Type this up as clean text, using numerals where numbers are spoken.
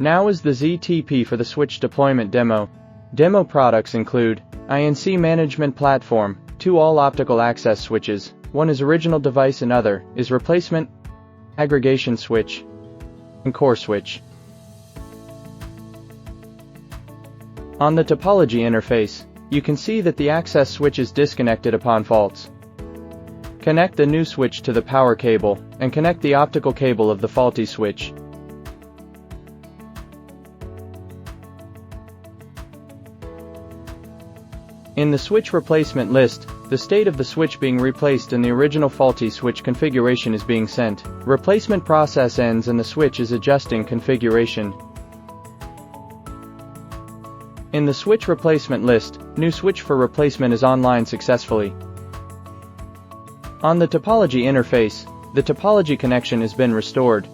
Now is the ZTP for the switch deployment demo. Demo products include INC management platform, 2 all-optical access switches, 1 is original device and other is replacement, aggregation switch, and core switch. On the topology interface, you can see that the access switch is disconnected upon faults. Connect the new switch to the power cable, and connect the optical cable of the faulty switch. In the switch replacement list, the state of the switch being replaced and the original faulty switch configuration is being sent. Replacement process ends and the switch is adjusting configuration. In the switch replacement list, new switch for replacement is online successfully. On the topology interface, the topology connection has been restored.